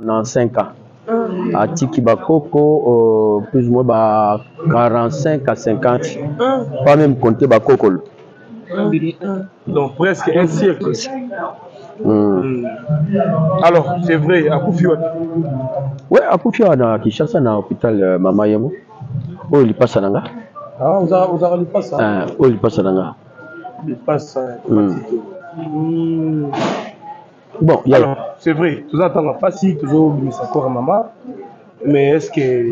dans 5 ans. À Tiki Bakoko, plus ou moins 45 à 50. Pas même compter Bakoko. Donc presque un siècle. Alors, c'est vrai, à Koufi. Oui, à Koufi, à Kinshasa, dans l'hôpital Mama Yemo. Oh, il passe à Nanga. Ah, vous avez pas ça. Oh, il passe à Nanga. Il passe à Bon, alors, c'est vrai, tout ça, t'en as pas si, toujours, mais c'est encore à maman. Mais est-ce que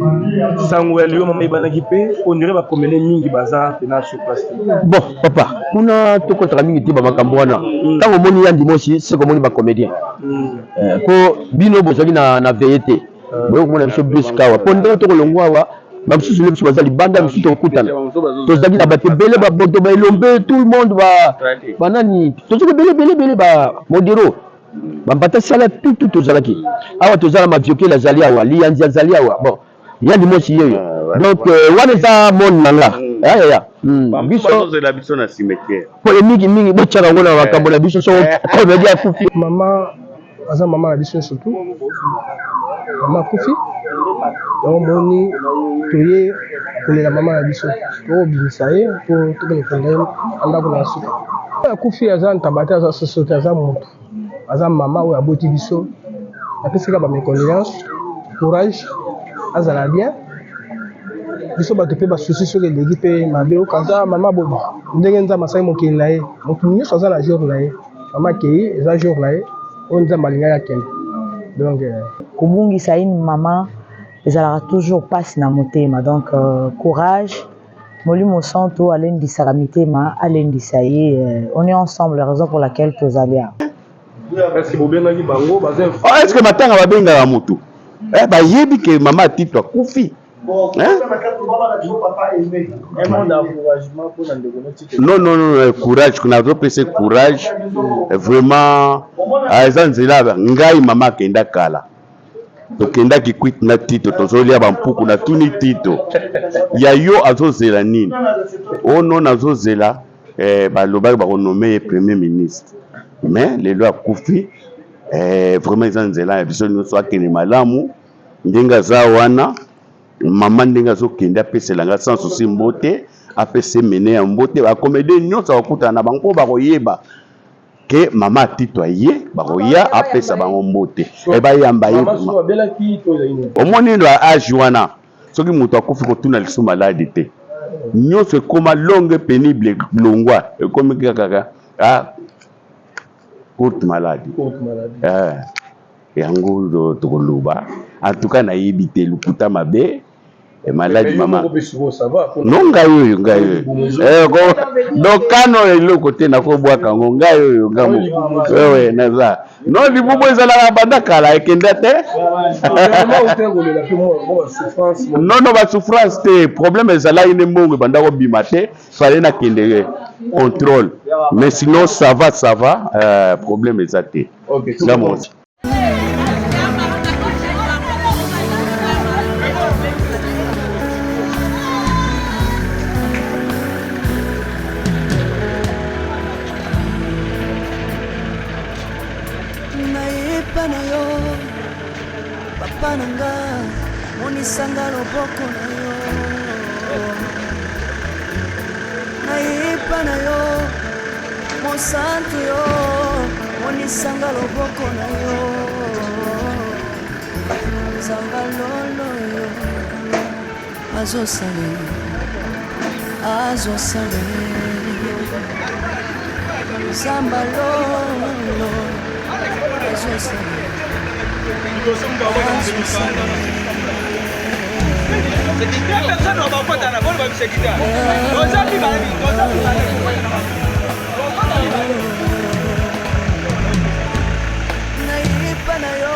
Samuel, on dirait que comme les bazar sur place. Bon, papa, on a tout contre la minute de Makamboana. Tant que mon yandi mosi, c'est comme on est comédien. Pour bino bozali na vérité. Donc mon ami bus kawa. Pendant tout le longwa, même si je suis basali banda, je suis au kutana. Tous dagi na bate bele ba boto ba ilombe, tout le monde va banani. Tous bele ba modero. Bambata sala tout ozalaki. Awa tozala ma vioke la zalia wa, li yandia zalia wa. Bon, yandi mosi yeyo. Donc wana za mon nanga. Ya. Biso de la biso na cimetière. Polémique mingi bochaka ngona makambo na biso so comédien Koufi. Maman, aza maman na biso surtout. Maman Koufi. Donc moni toye kolela maman na biso. To bimisa ye pour to ko fondem anda ko na suka. Koufi aza ntabata aza société aza moto. Aza maman ou aboti biso. Apesika ba mes condoléances, courage, azala bien. Biso bato pe ba souci sur les équipes mabe o kaza mama bobo ndenge nza masai mokili na ye moto nyonso aza na jour na ye mama kei eza jour na ye o nza malinga ya kende donc kobungisa une maman ezalaka toujours passe na motema donc courage molimo santo alendisaka mitema alendisa ye on est ensemble la raison pour laquelle tozali awa. Est-ce que bobengaki bango baza est-ce que matanga babengaka motu bayebi ke mama atitwa Koufi. Non, courage, qu'on a repris courage. Vraiment, à Nzela, ngai mama kenda kala. To kenda ki quit na tito, to zolia bampuku na tuni tito. Ya yo azozela nini. Oh non azozela, balobaki ba renommé premier ministre. Mais les lois Koufi, vraiment Nzela, biso nyonso akene malamu, ndenga za wana. Maman ndenga zo kende apeselanga sans souci mbote apese mene ya mbote ba comédie nyonso akuta na bango ba koyeba ke mama atitwa ye ba koya apesa bango mbote e ba yamba ye omoni ndo age wana soki muto akufi kotuna liso malade te nyonso ekoma longue pénible longwa ekomi kaka courte maladie yango tokoloba en tout cas nayebi te lukuta mabe maladie maman non ngayo donc kano eloko te nakobwaka ngo ngayo ngamo wewe naza non libubo ezalaka banda kala ekenda te non ba souffrance te problème ezalaki ne mbongo banda kobima te fallait nakende contrôle mais sinon ça va problème eza te ngamo. Monisanga loboko na yo nayepa na yo mosantu yo monisanga loboko na yo zamba lolo yo azosale zamba lolo azosale naipa na yo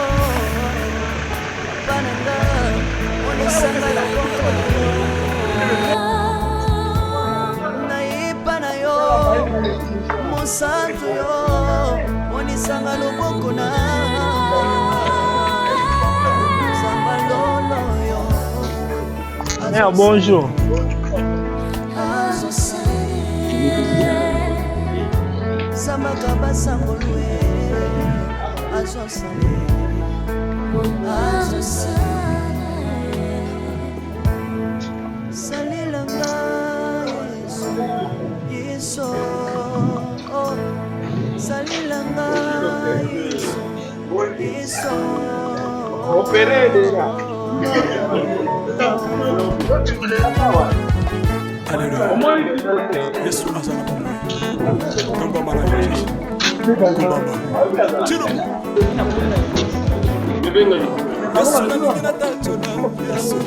pananga onisanga la naipa na yo mosantu yo onisanga loboko na bonjour. salilanga Yesu salilanga Yesu Alléluia. Yesu azala bomoi. Namba mana Yesu. Kumbaba. Chino. Yesu na nina tacho na Yesu.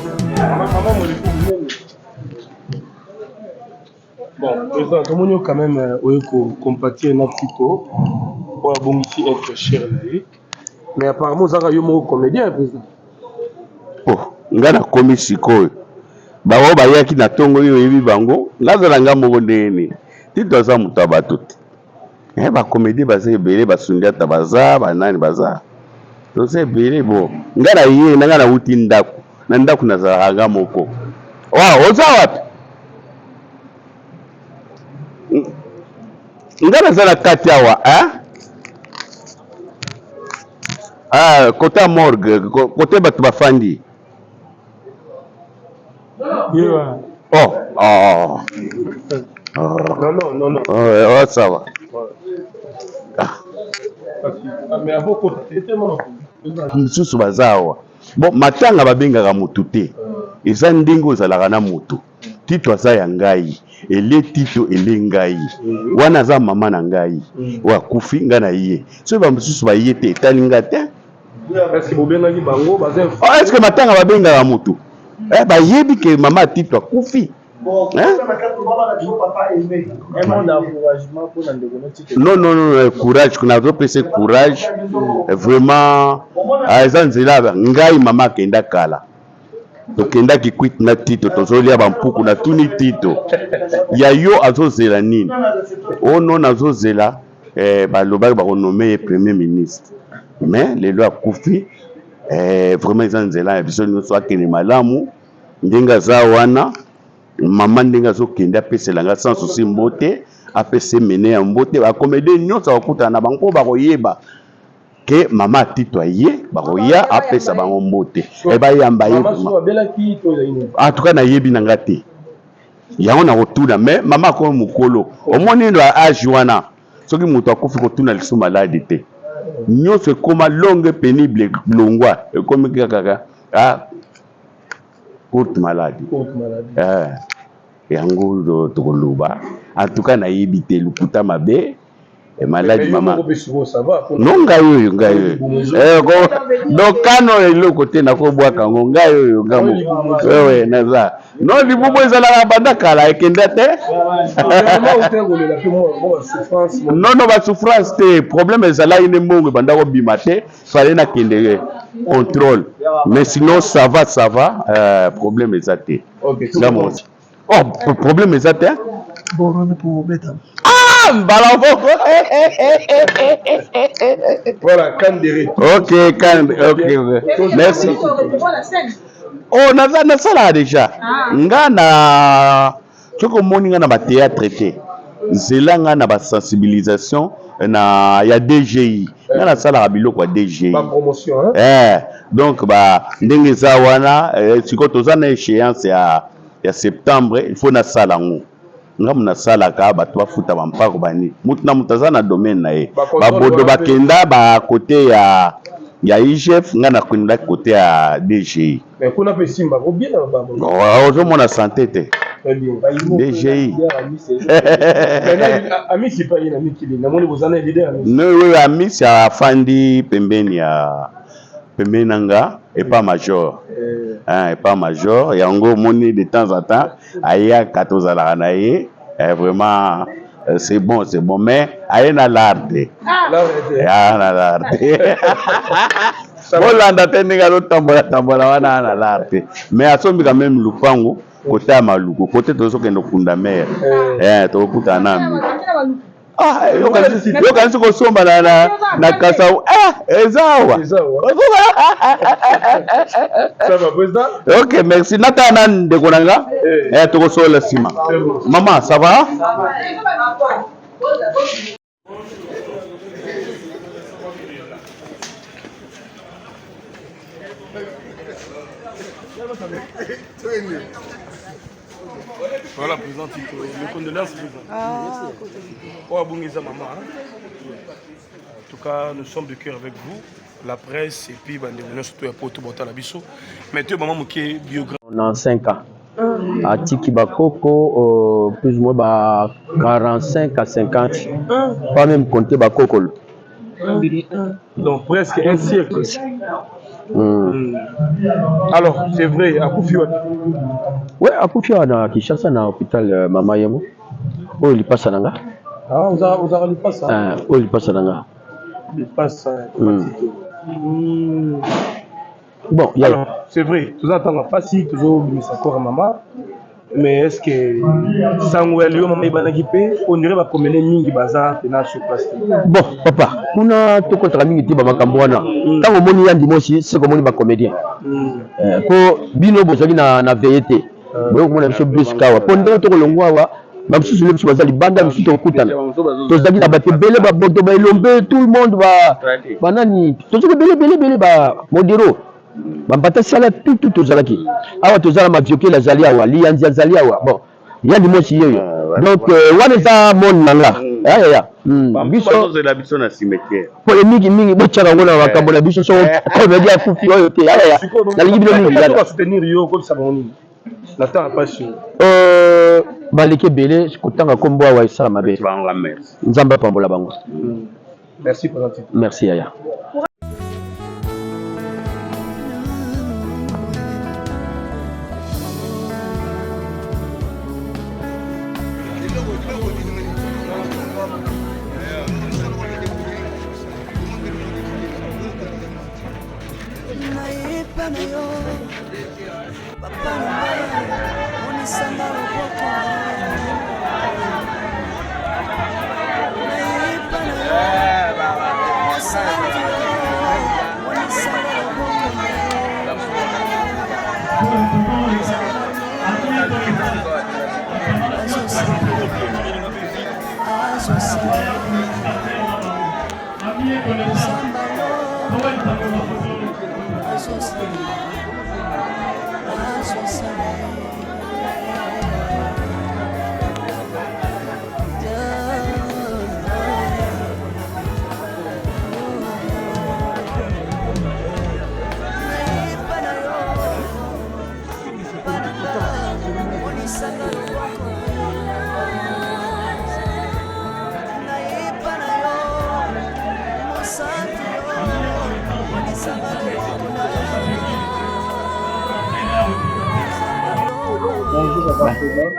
Bon, président, tout le monde quand même compatir notre titre pour abonner être cher. Mais apparemment, ça a eu mon comédien, président. Oh, ngana komi sikoyo. Bango bayaki na tongo yo yebi bango, ngazala ngambo ndeni. Tito za mutaba tuti. Ba comédie baza ebele basundi ata baza, banani baza. Tose ebele bo. Ngana ye na ngana uti ndako. Na ndako nazala nga moko. Wa, oza wapi? Ngana zala kati awa, côté morgue, côté batu bafandi. Yeah. Oh. Non. Oh, ça va. Mais avant qu'on tellement Misusu bazawa. Bon, matanga babengaka mutu te. Eza ndingo ozalaka na mutu. Tito aza ya ngai. Ele tito ele ngai. Wana za mama na ngai. Wa kufi nga na ye. So ba misusu ba ye te etalinga te. est-ce que vous bien dit bango bazin Est-ce que matanga babengaka mutu? Ba yebi ke mama tito akufi. Non, courage, qu'on a repris courage. Vraiment, eza nzela ngai mama kenda kala. Tokenda ki quit na tito, tozolia bampuku na tuni tito. Ya yo azozela nini? Oh non azozela balobaki bakonomme premier ministre. Mais les lois akufi vraiment eza nzela ya biso nyonso akende malamu ndenga za wana. Maman ndenga zo kende apeselanga sans souci mbote apese mene ya mbote ba comédie nyonso akuta na bango bakoyeba ke mama tito aye bakoya apesa bango mbote e ba yamba ye en tout cas na yebi nanga te yango na kotuna mais mama ko mukolo omoni ndo age wana soki muto akufi kotuna liso malade te nyonso ekoma longue pénible longwa ekomi kaka courte maladie. Yango tokoloba. En tout cas na yebite lukuta mabe et maladie mama. Non ngayo. Donc kano le côté na ko bwa kango ngayo ngamo. Wewe naza. Non di bubo ezala banda kala ekenda te. Non ba souffrance te problème ezala ine mbongo banda ko bimate fallait na kende contrôle. Mais sinon ça va problème ezate. OK. Oh, problème ezate. Bon, pour beta. Balavo. Voilà, Kandere. Ok. Merci. Oh, na sala déjà. Nga na choko moni nga na ba théâtre te. Zela nga na ba sensibilisation na ya DGI. Nga na sala biloko ya DGI. Ba promotion hein. Donc ba ndenge za wana sikoto za na échéance ya septembre, il faut na sala ngo. Nga muna sala ka bato bafuta bampako bani mutu na mutaza na domaine na ye babodo bakenda ba côté ya IGF nga na kunda côté ya DGI mais kuna pe simba ko bien ba bon ozo mona santé te DGI ami si pa ina mikili na moni bozana leader no ami si afandi pembeni ya pembeni nanga et pas major et pas major yango moni de temps en temps aya katozala na ye vraiment c'est bon mais aya na larde na larde bolanda te ndenge azotambola wana na larde mais asombi quand même lupango côté ya maluku côté tozokende kunda mer tokokutana na mi yo kanisi kosomba na kasau ezawa ok merci nata na ndeko na nga tokosola nsima mama ça va Voilà, président Tito. Mes condoléances, président. Oh, Abungeza, maman. En tout cas, nous sommes de cœur avec vous. La presse et puis surtout pour tout le monde. Mais tu es maman qui est biographe. On a 5 ans. À Tiki Bakoko, plus ou moins 45 à 50. Pas même compter Bakoko. Donc presque un siècle. Alors, c'est vrai, à Koufi. Oui, à Koufi, on a Kinshasa, dans l'hôpital Mama Yemo. Oh, il passe à Nanga. Ah, vous avez pas ça. Oh, il passe à Nanga. Il passe à Bon, alors, c'est vrai, tout ça, t'en pas si tu as encore maman. Mais est-ce que Sangouel, on irait va promener Mingi Bazar sur place? Bon, papa, on a tout contre Mingi Tiba Makambouana. Tant que mon yandi moshi, c'est comme on est comédien. Pour Bino Bozali na VET. Donc, on a fait Buskawa. Pendant tout le long, même si je suis basé banda, je suis au Koutana. Tous les gens qui belé, tout le monde va. Banani, tous les belé, modéro. Bambata sala tout ozalaki awa tozala mavioke la zali awa lianzi zali awa bon ya di mosi yeyo donc wana za mon nanga ya biso la biso na cimetière polémique mingi bochaka ngona makambo na biso so comedy ya kufi oyo te ya na lingi bino mingi ya soutenir yo comme ça bon la temps pas sûr baleke belé kotanga kombo awa esala mabe nzamba pambola bango merci pour l'entretien merci yaya.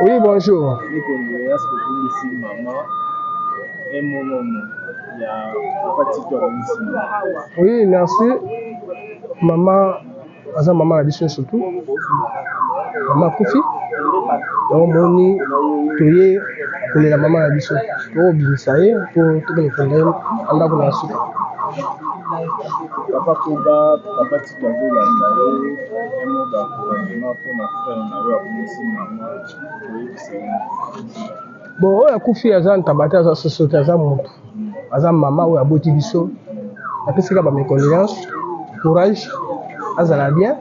Oui, bonjour. Oui, merci. Maman, maman a dit surtout. Maman Koufi. Donc, Moni, Toye, pour la maman a dit ça. Pour Binsaye, pour tout le monde, on a voulu assurer. Papa Koba, Papa Tikazo, la Ndayo, et mon encouragement pour ma frère Ndayo, bon, oyo akufi aza ntabate aza société aza moto aza mama oyo aboti biso apesika baméconnaissance courage azala bien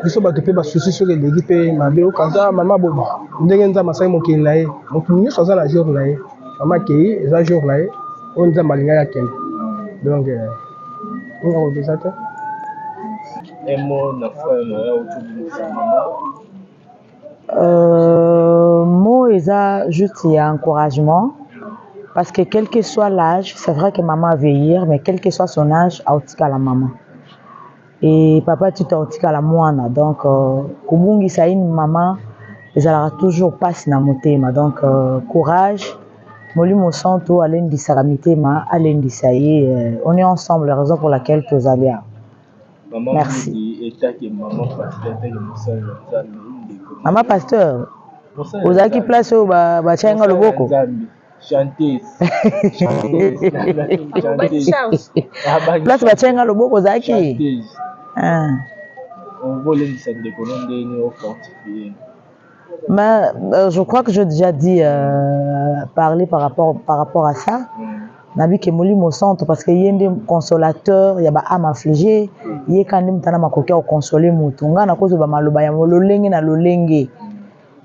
biso bato mpe basusi soki eleki mpe mabe okaza mama bobo ndenge nzambe asali mokili na ye moto nyonso aza na jour na ye mama akei eza jour na ye oyo nzambe alingaki akende donc nga kobisa te emo na frère na yo otobimisa mama Mot est juste il y a encouragement parce que quel que soit l'âge, c'est vrai que maman va vieillir, mais quel que soit son âge, autique à la maman. Et papa tu autique à la moine, donc kubungi ça une maman, ils aura toujours pas na motema, donc courage. Moli mo santo alen di saramité ma alen di saye, on est ensemble, la raison pour laquelle tu es allé. Merci. Maman pasteur, vous avez qui place au bachenga le boko? Chanteuse. Place bachenga le boko zaki. On vole une scène de colonne au fortifié. Mais je crois que j'ai déjà dit parler par rapport à ça. nabi ke Molimo Centre parce que yende consolateur ya ba âme affligée ye kandi mutana makoki au consoler mutu ngana kozo ba maloba ya mololenge na lolenge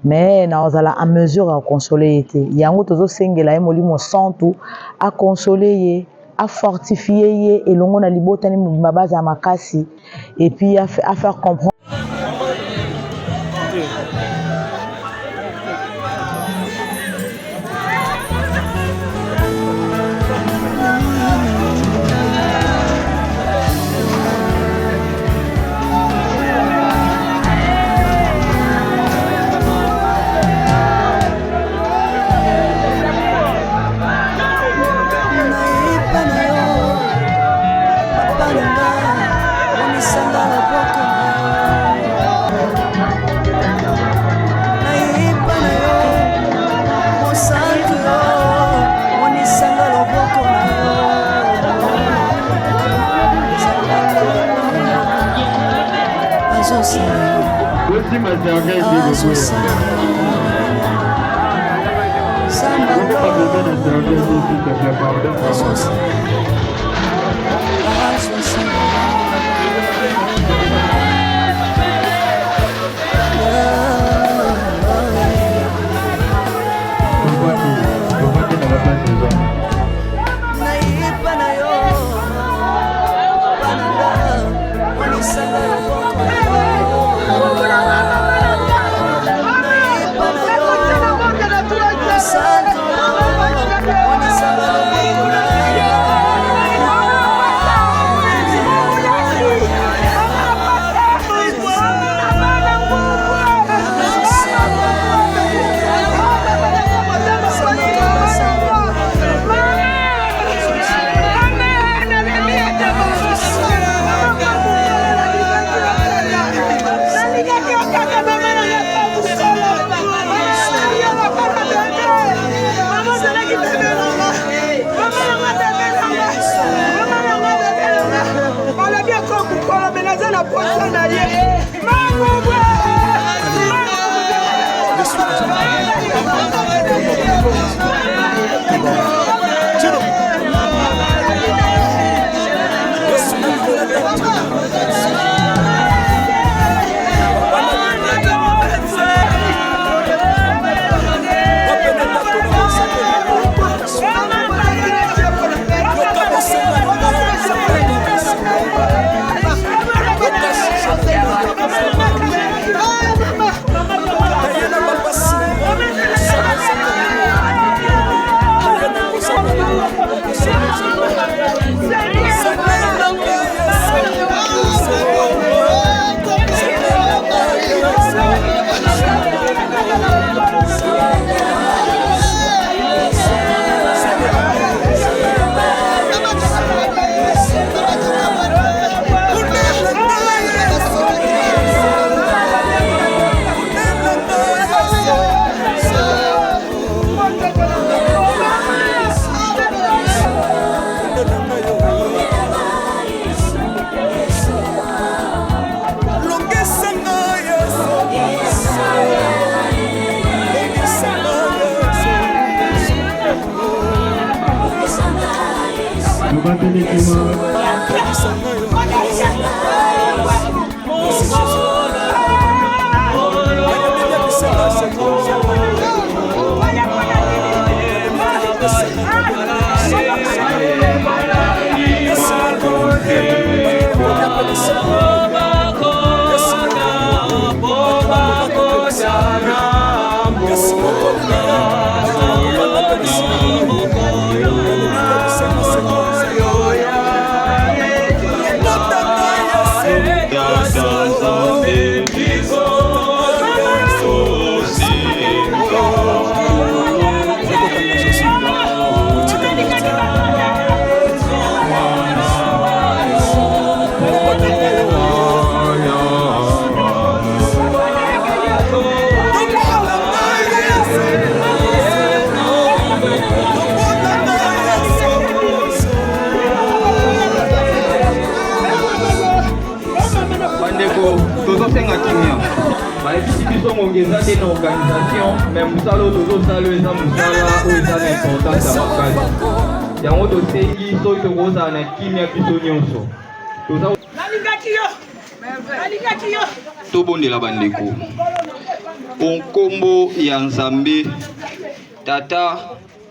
mais na ozala en mesure à consoler été yango tozo sengela ye Molimo Centre à consoler ye à fortifier ye elongo na libota ni mabaza makasi et puis à faire comprendre organisation, mais Moussalo Toto Salo est un Moussala où il a l'importance à Bakali. yango tosengi soki tokozala na kimia biso nyonso tobondela bandeko onkombo ya Nzambe Tata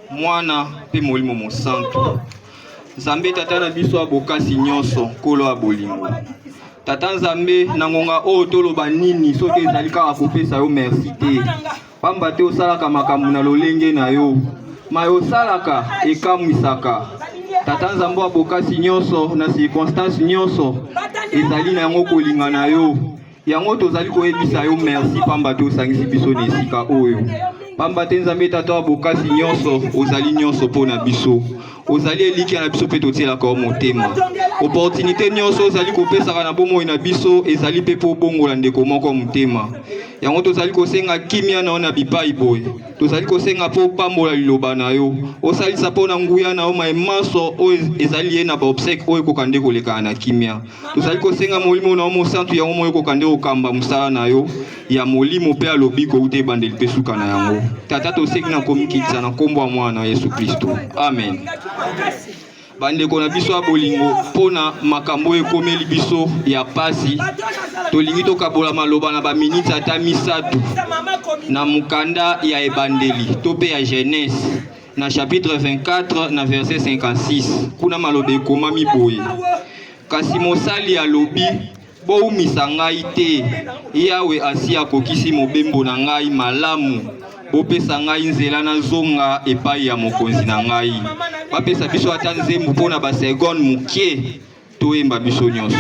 Mwana pe Molimo Mosantu. Nzambe Tata na biso abokasi nyonso nkolo ya bolingo. Tata Nzambe na ngonga oyo toloba nini soki ezali kaka kopesa yo merci te. Pamba te osalaka makambo na lolenge na yo. Ma osalaka ekamwisaka. Tata Nzambe abokasi nyonso na circonstance nyonso ezali na yango kolinga na yo. Yango tozali koyebisa yo merci pamba te osangisi biso na esika oyo. Pamba te Nzambe Tata abokasi nyonso ozali nyonso pona biso. Ozali eliki na biso pe totielaka yo motema. Opportunité nyonso ozali kopesaka na bomoi na biso ezali pe po bongola ndeko moko motema. Yango tozali kosenga kimia na ona bipai boy. Tozali kosenga po pambola liloba na yo. Osalisa po na nguya na yo maemaso oyo ezali ye na ba obsèque oyo kokande koleka na kimia. Tozali kosenga Molimo na Molimo Santu yango moyo kokande okamba musala na yo ya Molimo pe alobi ko ute bandeli pe suka na yango. Tata tosengi na komikitsa na kombo ya mwana Yesu Kristo. Amen. Bandeko na biso ya bolingo pona makambo ekomeli biso ya pasi tolingi tokabola maloba na ba minutes ata misatu na mukanda ya ebandeli to pe ya Genèse na chapitre 24 na verset 56 kuna maloba ekomami boye kasi mosali alobi boumisa ngai te Yawe asi akokisi mobembo na ngai malamu bopesa ngai nzela na zonga epai ya mokonzi na ngai bapesa biso ata nzembo mpona ba seconde mukie toyemba biso nyonso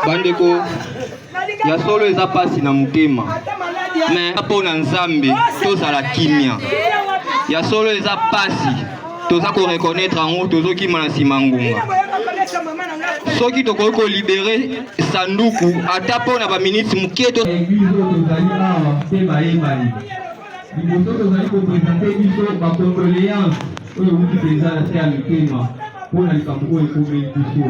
bandeko ya solo eza pasi na mutema mais pona Nzambe tozala kimia ya solo eza pasi toza ko reconnaître yango tozokima na nsima ngunga soki tokoki kolibere sanduku ata pona ba minutes mukie to liboso tozali kopresente biso bacondoléance oyo euti mpenza na se ya mitema mpona likambo oyo ekomeli biso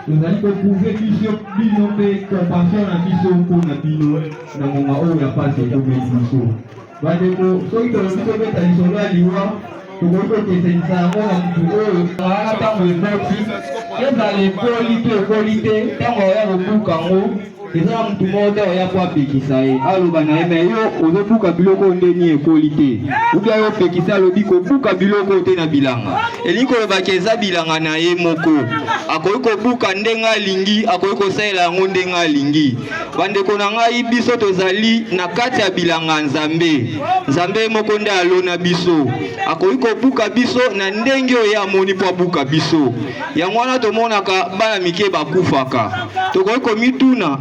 tozali koprouve biso bino mpe compassion na biso mpona bino na ngonga oyo ya pasi ekomeli biso bandeko soki tolobi tobeta lisolo ya liwa tokoki kokesenisa yango na mutu oyo wana ntango ekoti ezala ekoli to ekoli te ntango oya kobuka yango eza na mutu moko te oya po apekisa ye aloba na ye me yo ozobuka biloko ndeni ekoli te ubia yo opekisa alobi kobuka biloko te na bilanga elingi kolobaki eza bilanga na ye moko akoki kobuka ndenge alingi akoki kosalela yango ndenge alingi bandeko na ngai biso tozali na kati ya bilanga Nzambe Nzambe moko nde alona biso akoki kobuka biso na ndenge oyo amoni po abuka biso yango wana tomonaka bana mike bakufaka tokoki komituna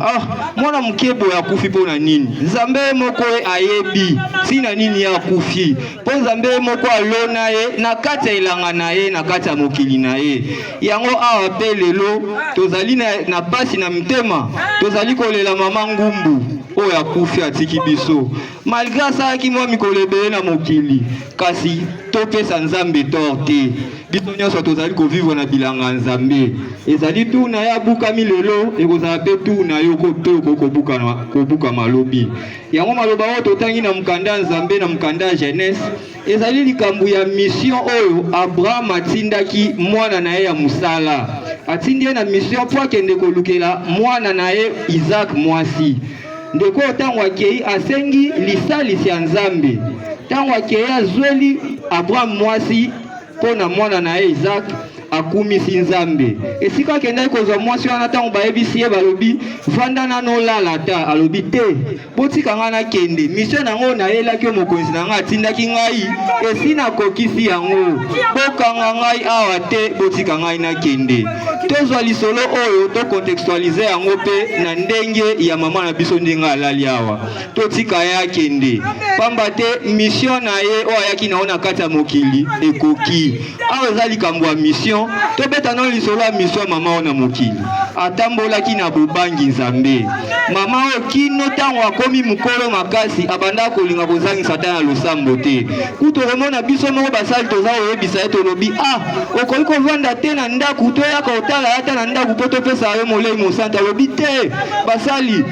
mwana mukebo ya kufi pona nini Nzambe moko ayebi sina nini ya kufi po Nzambe moko alona ye na kati ya elanga na ye na kati ya mokili na ye yango awa pe lelo tozali na pasi na mtema tozali kolela mama ngumbu oyo akufi atiki biso malgré asalaki mwa mikolo ebele na mokili kasi topesa nzambe tort te biso nyonso tozali kovivre na bilanga nzambe ezali tuna ya bukami lelo ekozala mpe tuna yo mpe kobuka malobi yango maloba oyo totangi na mokanda nzambe na mokanda jeunesse ezali likambo ya mission oyo Abraham atindaki mwana na ye ya musala atindi ye na mission mpo akende kolukela mwana na ye Isaac mwasi ndeko ntango akei asengi lisalisi ya nzambe ntango akei azweli Abraham mwasi mpo na mwana na ye Isaac akumisi nzambe esika akendaki kozwa mwasi wana ntango bayebisi ye balobi vanda nano lala ta alobi te botika ngai nakende mission nango nayelaki yo mokonzi na ngai atindaki ngai esi nakokisi yango bokanga ngai awa te botika ngai nakende tozwa lisolo oyo tocontextualize yango mpe na ndenge ya mama na biso ndenge alali awa totika ye akende pamba te mission na ye oyo ayaki nango na kati ya mokili ekoki awa eza likambo ya mission tobeta no lisolo ya mission mama oyo na mokili atambolaki na bobangi nzambe mama oyo kino ntango akomi mokolo makasi abanda kolinga kozangisa ta na losambo te kutu komona biso moko basali toza koyebisa ye tolobi okoki kovanda te na ndako toyaka otala ata na ndako mpo topesa yo molei mosanta alobi te basali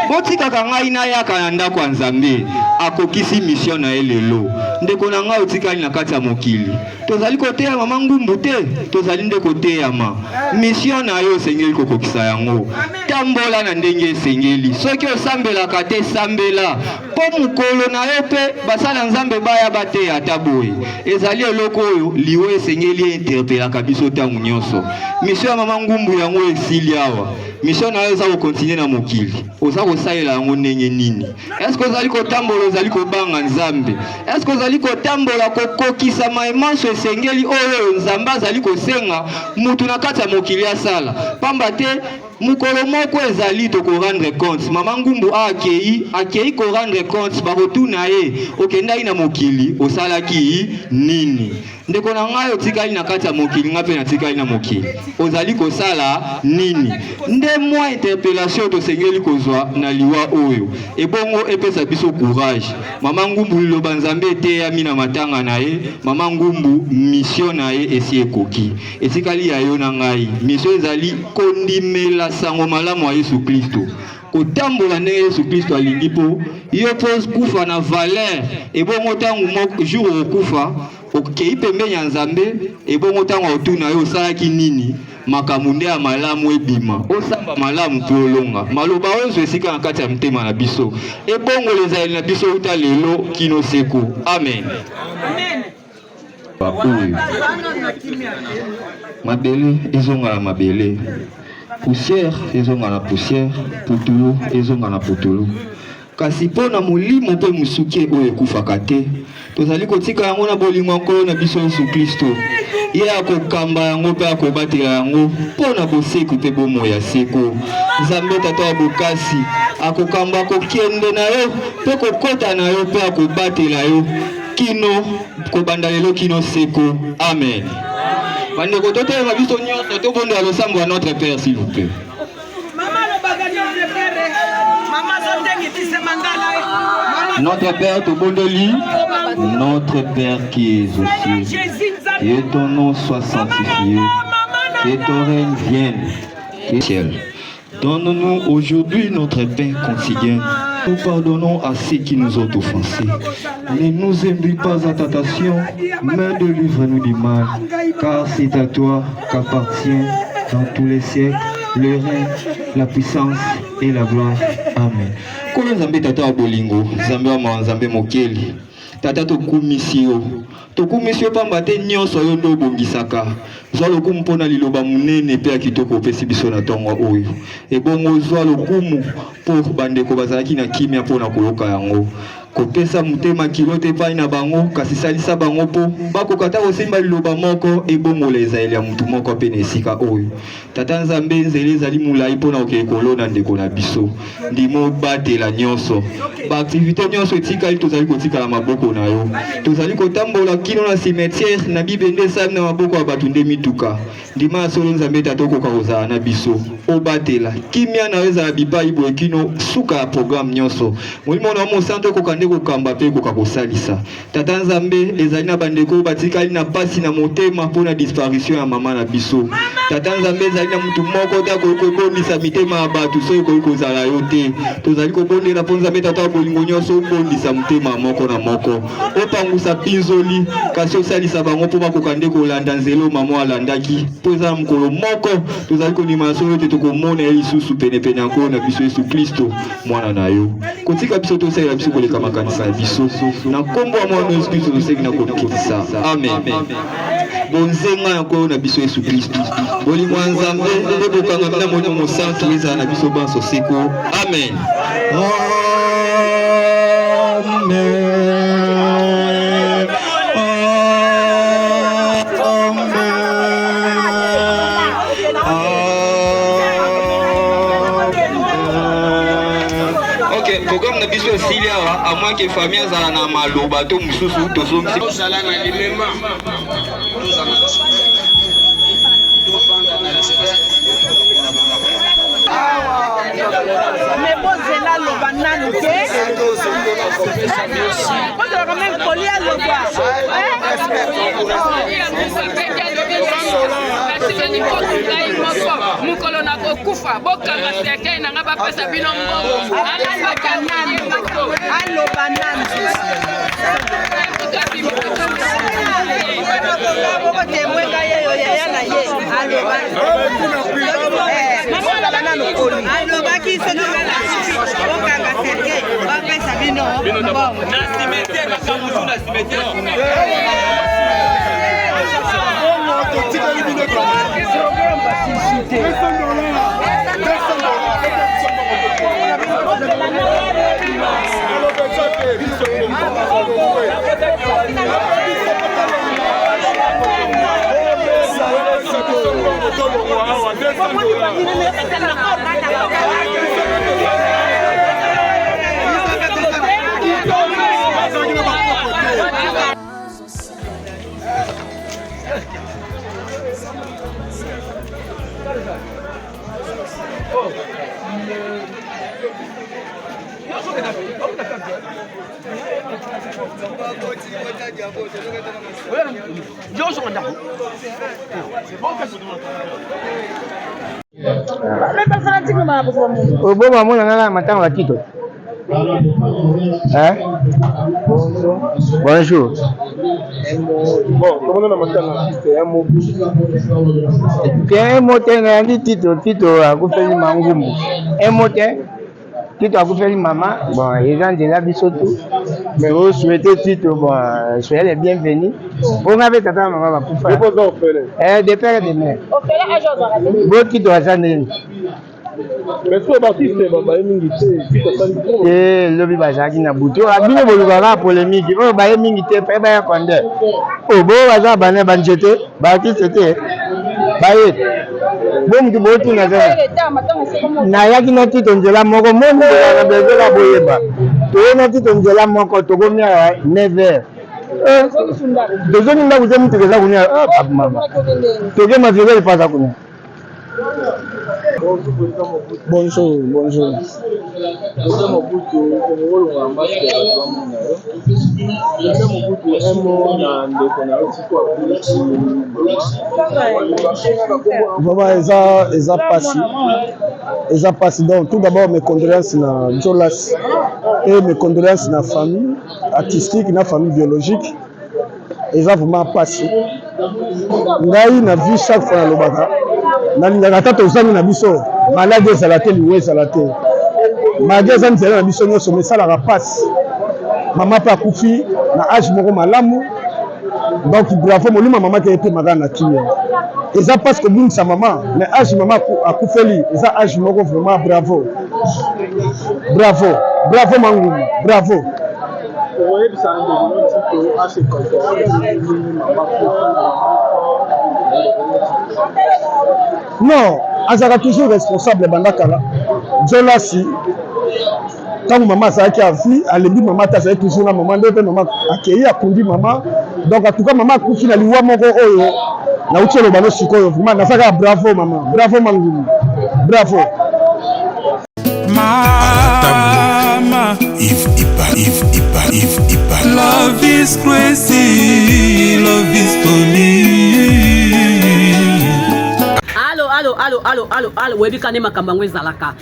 botikaka ngai nayaka na ndako ya nzambe akokisi mission na ye lelo ndeko na ngai otikali na kati ya mokili tozali koteya mama ngumbu te tozali nde koteyama mission na yo osengeli kokokisa yango tambola na ndenge esengeli soki osambelaka te sambela mpo mokolo na yo mpe basala nzambe baya bateya ata boye ezali eloko oyo liwo esengeli interpelaka biso ntango nyonso mission ya mama ngumbu yango esili awa mission na yo eza kokontinue na mokili oza kosalela yango ndenge nini eske ozali kotambola ozali kobanga nzambe eske ozali kotambola kokokisa maemanso esengeli oyo nzambe azali kosenga mutu na kati ya mokili asala pamba te mukolo moko ezali tokorendre compte mama ngumbu akei korendre compte bakotuna ye okendaki na mokili osalaki nini ndeko na ngai otikali na kati ya mokili ngai mpe natikali na mokili ozali kosala nini nde mwa interpellation tosengeli kozwa na liwa oyo ebongo epesa biso courage mama ngumbu liloba nzambe eteyami na matanga na ye mama ngumbu mission na ye esi ekoki etikali ya yo na ngai mission ezali kondimela sango malamu ya Yesu Kristo kotambola ndenge Yesu Kristo alingi mpo yo mpo kufa na valeur ebongo ntango jour okufa okei pembeni ya nzambe ebongo ntango otuna yo osalaki nini makambo nde ya malamu ebima osamba malamu mpe olonga maloba oyo esika na kati ya motema na biso ebongolo ezali na biso uta lelo kino seko amen oyo mabele ezonga na mabele poussière ezonga na poussière putulu ezonga na putulu kasi mpo na molimo mpe mosuki oyo ekufaka te tozali kotika yango na bolingo nkolo na biso Yesu Kristo ye akokamba yango mpe akobatela yango mpo na boseku mpe bomoi ya seko nzambe tata ya bokasi akokamba akokende na yo mpe kokota na yo mpe akobatela yo kino kobanda lelo kino seko amen bandeko totelema biso nyonso tobondela losambo ya notre père s'il vous plaît. Notre Père tobondeli, notre Père qui es aux cieux, que ton nom soit sanctifié, que ton règne vienne, que ciel. Donne-nous aujourd'hui notre pain quotidien. Nous pardonnons à ceux qui nous ont offensés. Ne nous induis pas en tentation, mais délivre-nous du mal. Car c'est à toi qu'appartient dans tous les siècles le règne, la puissance et la gloire. Amen. Kolo nzambe tata bolingo, nzambe wa nzambe mokeli. Tata tokumisio. Tokumisio pamba te nyonso yo ndo bongisaka. Zwa lokumu mpona liloba munene pe akitoko pesi biso na tongo oyo. Ebongo zwa lokumu po bandeko bazalaki na kimia mpona koloka yango. Kopesa mutema kilote pai na bango kasi salisa bango po bakokata kosimba liloba moko ebongola ezali ya mutu moko pe na esika oyo tata nzambe nzela ezali mulai mpona okende kolona ndeko na biso ndimo batela nyonso baaktivité nyonso etikali tozali kotika na maboko na yo tozali kotambola kino na cimetière na bibende esali na maboko ya bato nde bituka ndima ya solo nzambe tata okoka kozala na biso obatela kimia naweza ya bipai boye kino suka ya programme nyonso molimo na mosantu okoka nde kokamba mpe ekoka kosalisa tata nzambe ezali na bandeko batikali na pasi na motema mpona disparition ya mama na biso tata nzambe ezali na mutu moko te akoki kobondisa mitema ya bato soki ekoki kozala yo te tozali kobondela mpo nzambe tata ya bolingo nyonso obondisa motema moko na moko opangusa pinzoli kasi osalisa bango mpo bakoka nde kolanda nzelo mama alandaki mpo eza na mokolo moko tozali kondima solo te tokomona ye lisusu penepene yango na biso yesu kristo mwana na yo kotika biso tosalela biso koleka makanisa ya biso na nkombo ya mwana yesu kristo tosengi na komikitisa amen bonzenga yango na biso yesu kristo bolingo ya nzambe nde bokanga na molimo mosantu ezala na biso banso seko amen programme na biso esili awa à moins que famille azala na maloba to mosusu tozongisi ozala na limema mais bozela loba nanu te bozela quand même kolia loba mukolo na kokufa bokanga sekei nanga bapesa bino mbongo aloba nanu bokotemwenga yeyo yaya na ye alobaki soki bokanga serge bapesa bino mbongo na cimetière bakamusu na cimetière Oboma mona ngala matanga la tito. Hein? Bonjour. Bon, comment on a matanga tito un mot. Un mot ngandi tito akufeli mangumbu. Un mot Tito akufeli maman. Bon, les gens de la bisoto. Mais vous souhaitez Tito, bon, soyez les bienvenus. On avait tata maman va pour faire. De père et de mère. Bon Tito azaneli. Mais toi Baptiste baba mingi te lobi bazaki na buto abino bolukaka polémique oyo baye mingi te pe baya konde o bo baza bana banjete Baptiste te baye bo mutu botuna za na yaki na Tito nzela moko moni na bezela boyeba to na Tito nzela moko to komia 9h dozoni ndaku mutu keza kunya mama to ke mavire pasa kunya. Bonjour, bonjour. Eza passé. Donc tout d'abord mes condoléances na Jolas et mes condoléances na famille artistique na famille biologique. Eza vraiment passé. Ngai na vie chaque fois na lobaka. Na tata ozami na biso malade ezala te liwe ezala te malade ezami zela na biso nyonso mesalaka passe mama mpe akufi na age moko malamu donc bravo molimo mama ke ete makaka na kimia eza passe kobungisa mama mais age mama akufeli eza age moko vraiment bravo bravo bravo mangumu bravo. Non, azaka toujours responsable bandakala. Jolasi, quand maman azaki a vie, alebi maman azaki toujours na maman, ndoto maman accueilli akundi maman. Donc en tout cas maman akufi na liwa moko oyo na uti lo bano sikoyo vraiment nasaka bravo mama bravo Mangulu bravo mama if ipa love is crazy love is funny allo webikane makambo ezalaka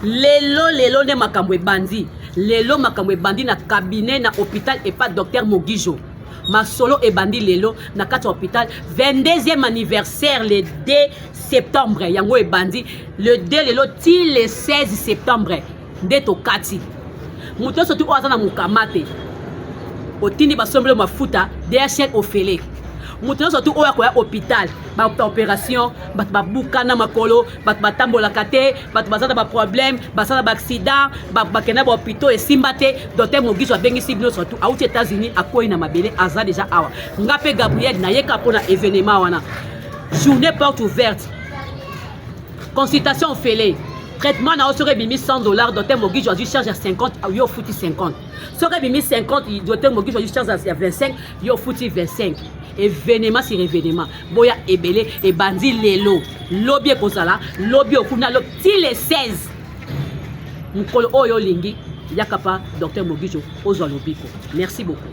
lelo ne makambo ebandi lelo makambo ebandi na cabinet na hôpital et pas docteur Mogijo masolo ebandi lelo na kati hôpital 22e anniversaire le 2 septembre yango ebandi le 2 lelo ti le 16 septembre nde tokati muto sotu oza na mukamate otindi basombele mafuta DHL ofele mutu nyonso tu oyo akoya hôpital bakuta opération bato babukana makolo bato batambolaka te bato baza na baproblème baza na baaccident bakenda bahôpitaux esimba te docteur Mogiso abengisi bino surtout auti États-Unis akoyi na mabele aza déjà awa nga mpe Gabriel nayeka mpona événement wana journée porte ouverte consultation ofele traitement na osoki ebimi $100 docteur Mogiso azwi charge ya 50 yo futi 50 soki ebimi 50 docteur Mogiso azwi charge ya 25 yo futi 25 événement sur événement boya ebele ebandi lelo lobi ekozala lobi okuna lo ti le 16 mukolo oyo lingi yakapa docteur Mogiso ozwa lobiko merci beaucoup.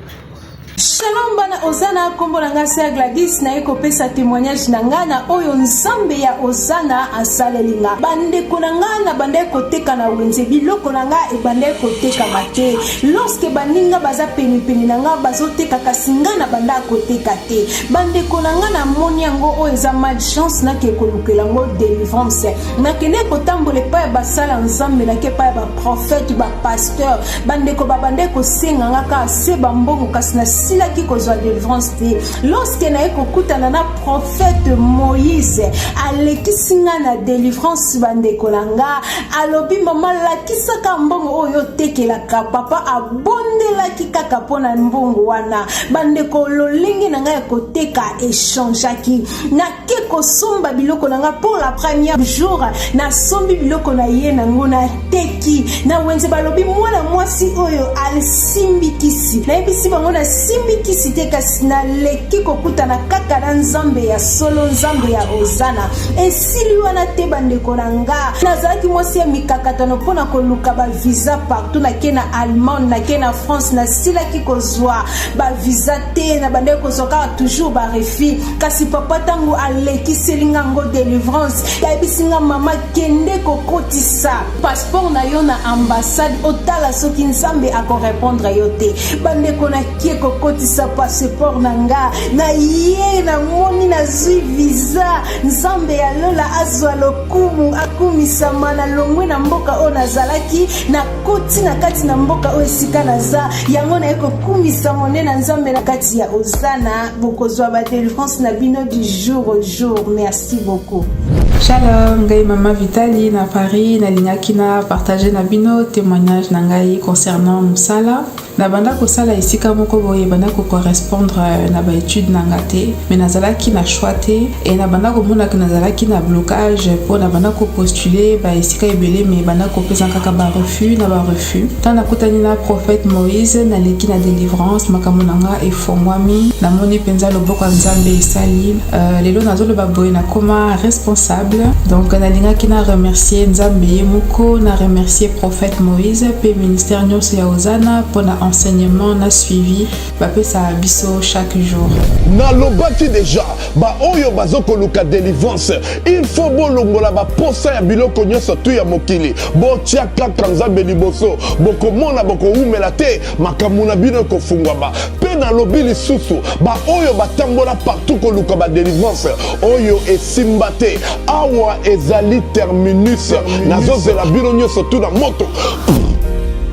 Shalom bana Ozana kombo na ngasa Gladys na ekopesa témoignage na ngana oyo nzambe ya Ozana asalelinga bande konanga na bande koteka na wenze biloko nanga e bande koteka mate lorsque baninga baza peni nanga bazoteka kasinga na banda koteka te bande konanga na moni yango oyo za malchance na ke kolukela ngo délivrance na kene kotambola pa basala nzambe na ke pa ba prophète ba pasteur bande ko babande ko senga ngaka se bambongo kasina sila ki kozwa délivrance te lorsque na ekokutana na prophète Moïse alekisinga na délivrance bande kolanga alobi mama lakisaka mbongo oyo tekelaka papa abondelaki kaka pona mbongo wana bande kololingi nanga ekoteka échangeaki na ke kosomba biloko nanga pour la première jour na sombi biloko na ye nango na teki na wenze balobi mwana mwasi oyo alisimbikisi na ebisi bango na simbikisi te kasi na leki kokutana kaka na nzambe ya solo nzambe ya Ozana esili wana te bandeko nanga nazalaki mwasi ya mikakatano mpona koluka ba visa partout na ke na Allemagne na ke na France na silaki kozwa ba visa te na bandeko kozwaka toujours ba refi kasi papa tango alekiselinga ngo délivrance yabisinga mama kende kokotisa passeport na yo na ambassade otala soki nzambe akorépondre yo te bandeko na kie kokotisa passeport nanga na ye na moni na zwi visa nzambe ya lola azwa lokumu akumisama na longwe na mboka o nazalaki na koti na kati na mboka o esika naza yango na eko kumisa mone na nzambe na kati ya Ozana bokozwa ba délivrance na bino du jour au jour. Merci beaucoup. Shalom, ngai Mama Vitali na Paris na linyaki na partager na bino témoignage na ngai concernant musala na banda kosala esika moko boye banda ko correspondre na ba étude na ngate mais nazalaki na choix te et na banda ko mona que nazalaki na blocage pour na banda ko postuler ba esika ebele mais banda ko pesa kaka ba refus tant na kutani na prophète Moïse na leki na délivrance makambo nanga efongwami na moni penza loboko nzambe esali lelo nazolo ba boye na koma responsable donc na lingaki na remercier nzambe moko na remercier prophète Moïse pe ministère nyonso ya Ozana pour na enseignement na suivi bapesa biso chaque jour na lobaki déjà ba oyo bazoko luka délivrance il faut bolongola ba posa ya biloko nyonso tu ya mokili botia kaka nzambe liboso bokomona bokoumela te makambo na bino kofungwama pe na lobi lisusu ba oyo batambola partout koluka ba délivrance oyo esimba te awa ezali terminus nazozela bino nyonso tu na moto